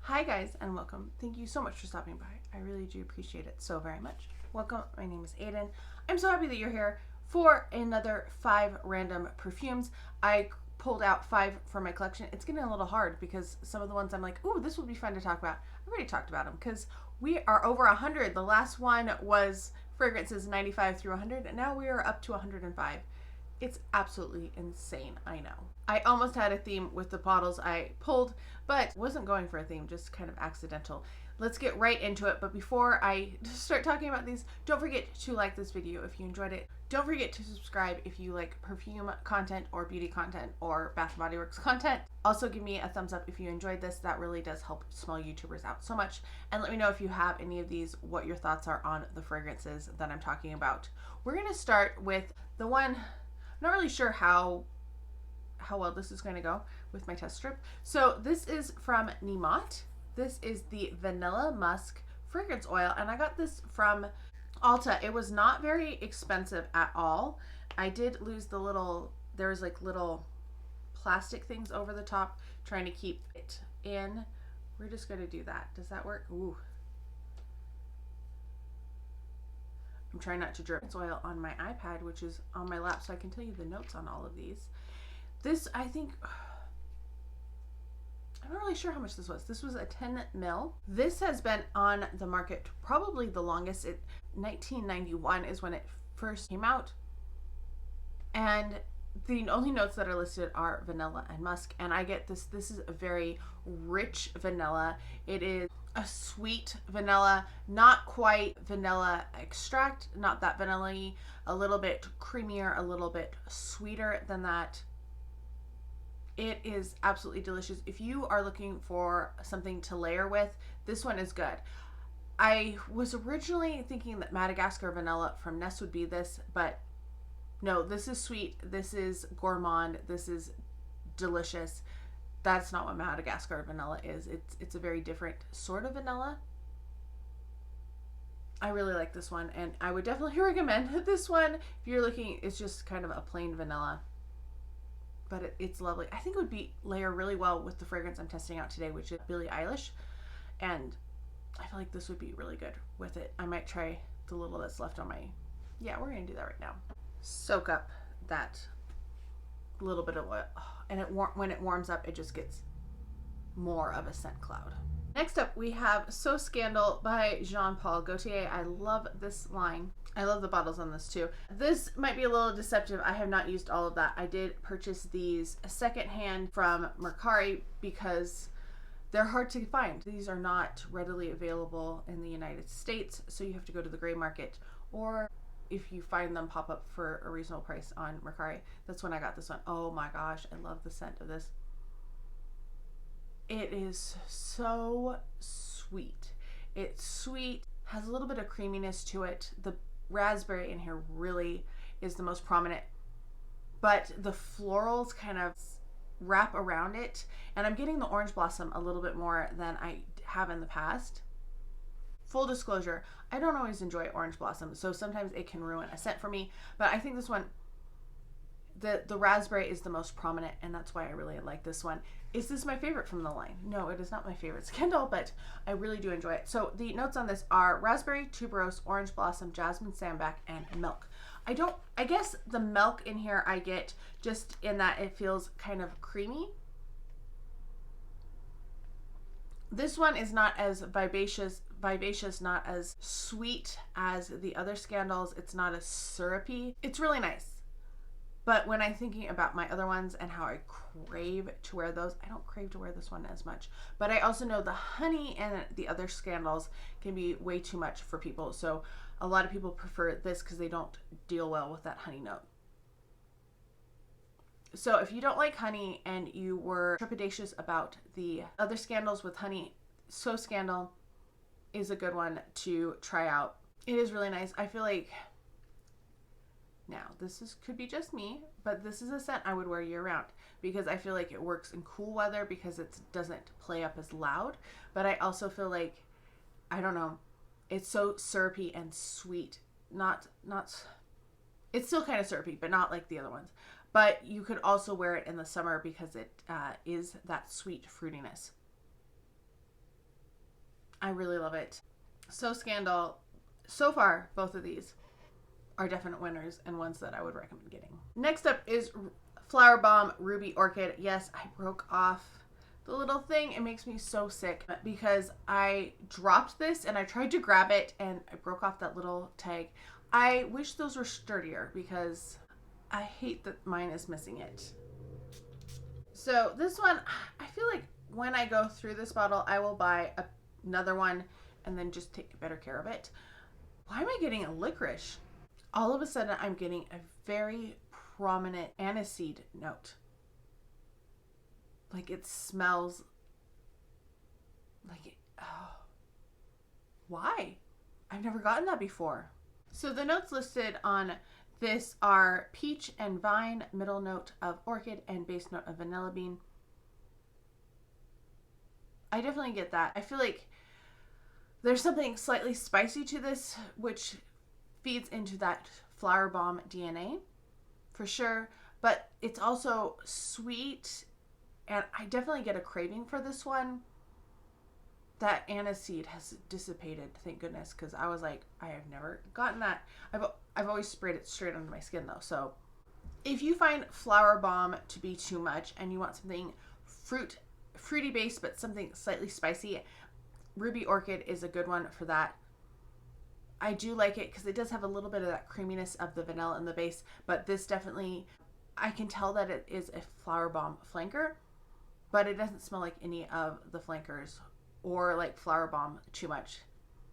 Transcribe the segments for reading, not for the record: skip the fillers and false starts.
Hi guys and welcome. Thank you so much for stopping by. I really do appreciate it so very much. Welcome. My name is Aiden. I'm so happy that you're here for another 5 random perfumes. I pulled out 5 from my collection. It's getting a little hard because some of the ones I'm like, ooh, this would be fun to talk about. I already talked about them because we are over 100. The last one was fragrances 95 through 100 and now we are up to 105. It's absolutely insane, I know. I almost had a theme with the bottles I pulled, but wasn't going for a theme, just kind of accidental. Let's get right into it, but before I start talking about these, don't forget to like this video if you enjoyed it. Don't forget to subscribe if you like perfume content or beauty content or Bath & Body Works content. Also give me a thumbs up if you enjoyed this. That really does help small YouTubers out so much. And let me know if you have any of these, what your thoughts are on the fragrances that I'm talking about. We're gonna start with the one, I'm not really sure how well this is going to go with my test strip. So this is from Nemat. This is the Vanilla Musk fragrance oil, and I got this from Ulta. It was not very expensive at all. I did lose the little, there was like little plastic things over the top trying to keep it in. We're just going to do that. Does that work? Ooh. I'm trying not to drip oil on my iPad, which is on my lap, so I can tell you the notes on all of these. This, I think, I'm not really sure how much this was. This was a 10 mil. This has been on the market probably the longest. 1991 is when it first came out. And the only notes that are listed are vanilla and musk. And I get this. This is a very rich vanilla. It is a sweet vanilla, not quite vanilla extract, not that vanilla-y, a little bit creamier, a little bit sweeter than that. It is absolutely delicious. If you are looking for something to layer with, this one is good. I was originally thinking that Madagascar vanilla from Nest would be this, but no, this is sweet. This is gourmand. This is delicious. That's not what Madagascar vanilla is. It's a very different sort of vanilla. I really like this one, and I would definitely recommend this one if you're looking. It's just kind of a plain vanilla, but it's lovely. I think it would layer really well with the fragrance I'm testing out today, which is Billie Eilish, and I feel like this would be really good with it. I might try the little that's left on my, yeah, we're gonna do that right now. Soak up that little bit of oil, and when it warms up, it just gets more of a scent cloud. Next up, we have So Scandal by Paul Gaultier. I love this line. I love the bottles on this too. This might be a little deceptive. I have not used all of that. I did purchase these secondhand from Mercari because they're hard to find. These are not readily available in the United States, so you have to go to the gray market, or if you find them pop up for a reasonable price on Mercari. That's when I got this one. Oh my gosh, I love the scent of this. It is so sweet. It's sweet, has a little bit of creaminess to it. The raspberry in here really is the most prominent, but the florals kind of wrap around it, and I'm getting the orange blossom a little bit more than I have in the past. Full disclosure, I don't always enjoy orange blossom, so sometimes it can ruin a scent for me, but I think this one, the raspberry is the most prominent, and that's why I really like this one. Is this my favorite from the line? No, it is not my favorite Scandal, but I really do enjoy it. So the notes on this are raspberry, tuberose, orange blossom, jasmine sambac, and milk. I guess the milk in here I get just in that it feels kind of creamy. This one is not as vivacious, not as sweet as the other Scandals. It's not as syrupy. It's really nice. But when I'm thinking about my other ones and how I crave to wear those, I don't crave to wear this one as much. But I also know the honey and the other Scandals can be way too much for people. So a lot of people prefer this because they don't deal well with that honey note. So if you don't like honey and you were trepidatious about the other Scandals with honey, So Scandal is a good one to try out. It is really nice. I feel like, now this could be just me, but this is a scent I would wear year round because I feel like it works in cool weather because it doesn't play up as loud. But I also feel like, I don't know, it's so syrupy and sweet. It's still kind of syrupy, but not like the other ones. But you could also wear it in the summer because it is that sweet fruitiness. I really love it. So Scandal, so far, both of these are definite winners and ones that I would recommend getting. Next up is Flowerbomb Ruby Orchid. Yes, I broke off the little thing. It makes me so sick because I dropped this and I tried to grab it and I broke off that little tag. I wish those were sturdier because I hate that mine is missing it. So this one, I feel like when I go through this bottle, I will buy another one and then just take better care of it. Why am I getting a licorice? All of a sudden, I'm getting a very prominent aniseed note. Like it smells like it. Oh. Why? I've never gotten that before. So the notes listed on this are peach and vine, middle note of orchid, and base note of vanilla bean. I definitely get that. I feel like there's something slightly spicy to this, which feeds into that flower bomb DNA for sure, but it's also sweet, and I definitely get a craving for this one. That aniseed has dissipated, thank goodness, because I was like, I have never gotten that. I've always sprayed it straight onto my skin though. So if you find flower bomb to be too much and you want something fruity based but something slightly spicy, Ruby Orchid is a good one for that. I do like it because it does have a little bit of that creaminess of the vanilla in the base, but this definitely, I can tell that it is a flower bomb flanker, but it doesn't smell like any of the flankers or like flower bomb too much,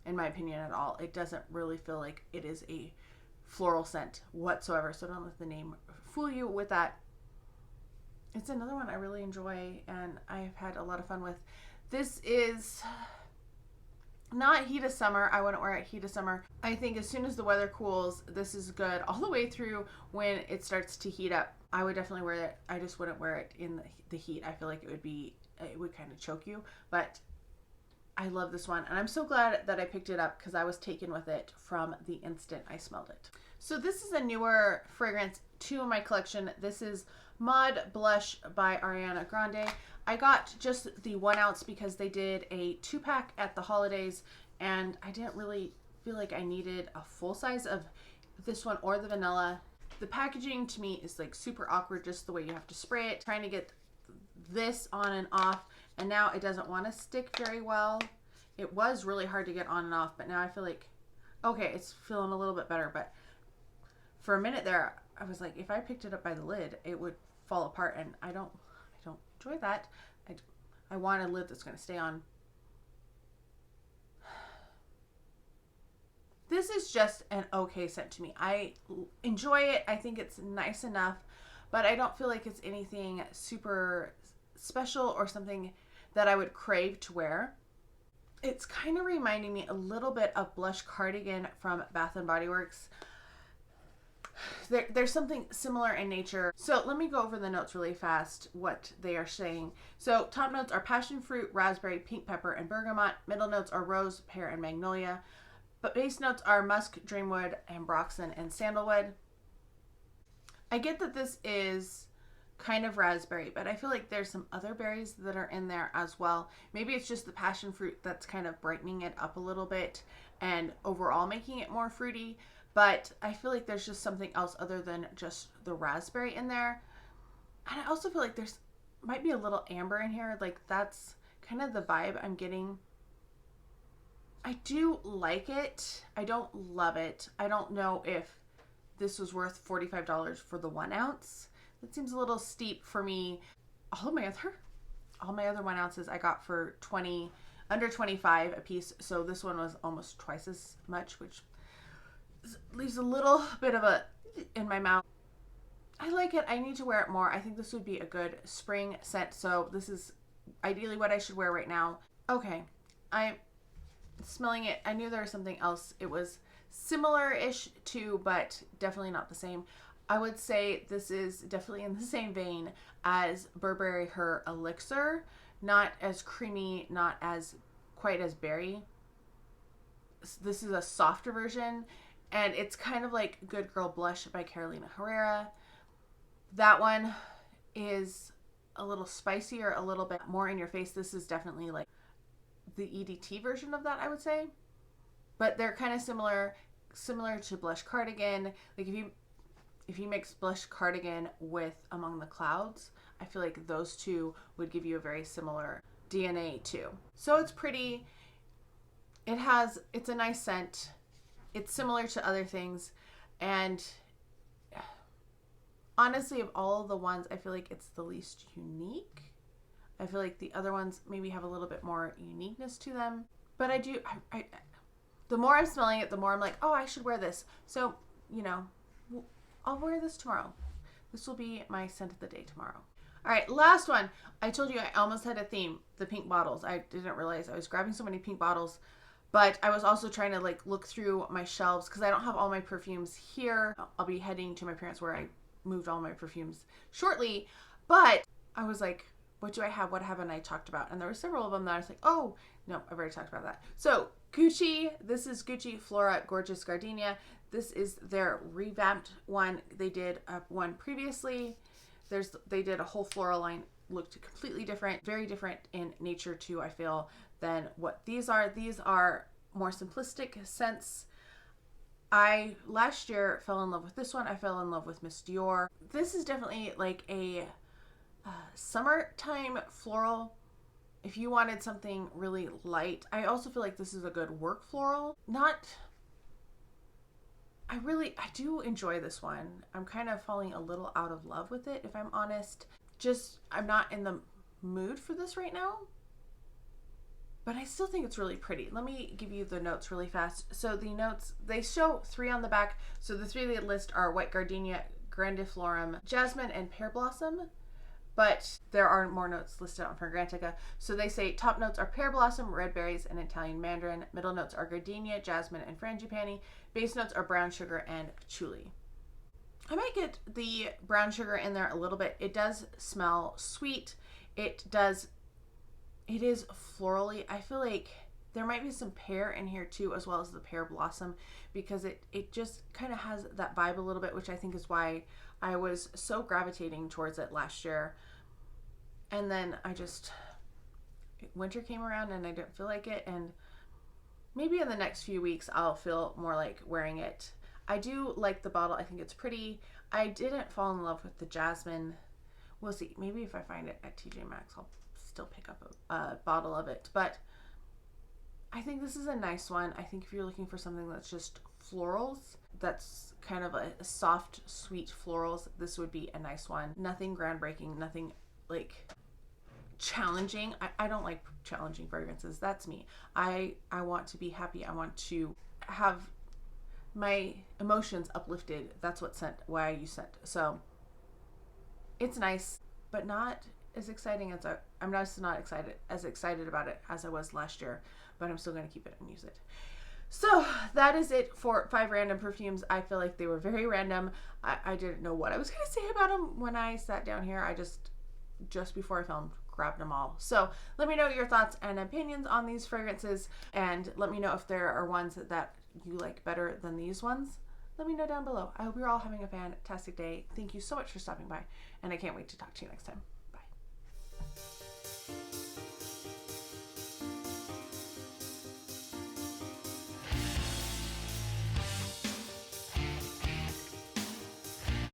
in my opinion, at all. It doesn't really feel like it is a floral scent whatsoever, so don't let the name fool you with that. It's another one I really enjoy and I've had a lot of fun with. This is not heat of summer. I wouldn't wear it heat of summer. I think as soon as the weather cools, this is good all the way through. When it starts to heat up, I would definitely wear it. I just wouldn't wear it in the heat. I feel like it would kind of choke you, but I love this one, and I'm so glad that I picked it up because I was taken with it from the instant I smelled it. So this is a newer fragrance to my collection. This is Mod Blush by Ariana Grande. I got just the 1 ounce because they did a 2-pack at the holidays, and I didn't really feel like I needed a full size of this one or the vanilla. The packaging to me is like super awkward, just the way you have to spray it. Trying to get this on and off, and now it doesn't want to stick very well. It was really hard to get on and off, but now I feel like, okay, it's feeling a little bit better. But for a minute there, I was like, if I picked it up by the lid, it would fall apart, and I don't enjoy that. I want a lid that's going to stay on. This is just an okay scent to me. I enjoy it. I think it's nice enough, but I don't feel like it's anything super special or something that I would crave to wear. It's kind of reminding me a little bit of Blush Cardigan from Bath & Body Works. There's something similar in nature. So let me go over the notes really fast, what they are saying. So top notes are passion fruit, raspberry, pink pepper, and bergamot. Middle notes are rose, pear, and magnolia. But base notes are musk, dreamwood, ambroxan, and sandalwood. I get that this is kind of raspberry, but I feel like there's some other berries that are in there as well. Maybe it's just the passion fruit that's kind of brightening it up a little bit and overall making it more fruity. But I feel like there's just something else other than just the raspberry in there. And I also feel like there's might be a little amber in here. Like that's kind of the vibe I'm getting. I do like it. I don't love it. I don't know if this was worth $45 for the 1 ounce. That seems a little steep for me. All my other 1 ounces I got for under 25 a piece. So this one was almost twice as much, which leaves a little bit of a in my mouth. I like it. I need to wear it more. I think this would be a good spring scent. So this is ideally what I should wear right now. Okay, I'm smelling it. I knew there was something else. It was similar-ish to, but definitely not the same. I would say this is definitely in the same vein as Burberry Her Elixir. Not as creamy, not as quite as berry. This is a softer version, and it's kind of like Good Girl Blush by Carolina Herrera. That one is a little spicier, a little bit more in your face. This is definitely like the EDT version of that, I would say. But they're kind of similar to Blush Cardigan. Like if you mix Blush Cardigan with Among the Clouds, I feel like those two would give you a very similar DNA too. So it's pretty. It's a nice scent. It's similar to other things, and honestly, of all of the ones, I feel like it's the least unique. I feel like the other ones maybe have a little bit more uniqueness to them. But the more I'm smelling it, the more I'm like, oh, I should wear this. So, you know, I'll wear this tomorrow. This will be my scent of the day tomorrow. All right, last one. I told you I almost had a theme, the pink bottles. I didn't realize I was grabbing so many pink bottles, but I was also trying to like look through my shelves because I don't have all my perfumes here. I'll be heading to my parents' where I moved all my perfumes shortly, but I was like, what do I have? What haven't I talked about? And there were several of them that I was like, oh, no, I've already talked about that. So Gucci, this is Gucci Flora Gorgeous Gardenia. This is their revamped one. They did one previously. They did a whole floral line, looked completely different, very different in nature too, I feel, than what these are. These are more simplistic scents. I last year fell in love with this one. I fell in love with Miss Dior. This is definitely like a summertime floral. If you wanted something really light, I also feel like this is a good work floral. I do enjoy this one. I'm kind of falling a little out of love with it, if I'm honest. I'm not in the mood for this right now, but I still think it's really pretty. Let me give you the notes really fast. So the notes, they show 3 on the back. So the 3 they list are White Gardenia, Grandiflorum, Jasmine, and Pear Blossom. But there are more notes listed on Fragrantica. So they say top notes are pear blossom, red berries, and Italian mandarin. Middle notes are gardenia, jasmine, and frangipani. Base notes are brown sugar and patchouli. I might get the brown sugar in there a little bit. It does smell sweet. It is florally. I feel like there might be some pear in here too, as well as the pear blossom, because it just kind of has that vibe a little bit, which I think is why I was so gravitating towards it last year. And then winter came around and I didn't feel like it, and maybe in the next few weeks I'll feel more like wearing it. I do like the bottle. I think it's pretty. I didn't fall in love with the jasmine. We'll see. Maybe if I find it at TJ Maxx, I'll still pick up a bottle of it. But I think this is a nice one. I think if you're looking for something that's just florals, that's kind of a soft, sweet florals, this would be a nice one. Nothing groundbreaking, nothing like challenging. I don't like challenging fragrances. That's me. I want to be happy. I want to have my emotions uplifted. That's why I use scent. So it's nice, but not as exciting as I'm just not as excited about it as I was last year, but I'm still going to keep it and use it. So that is it for 5 random perfumes. I feel like they were very random. I didn't know what I was going to say about them when I sat down here. I just before I filmed, grabbed them all. So let me know your thoughts and opinions on these fragrances, and let me know if there are ones that you like better than these ones. Let me know down below. I hope you're all having a fantastic day. Thank you so much for stopping by, and I can't wait to talk to you next time.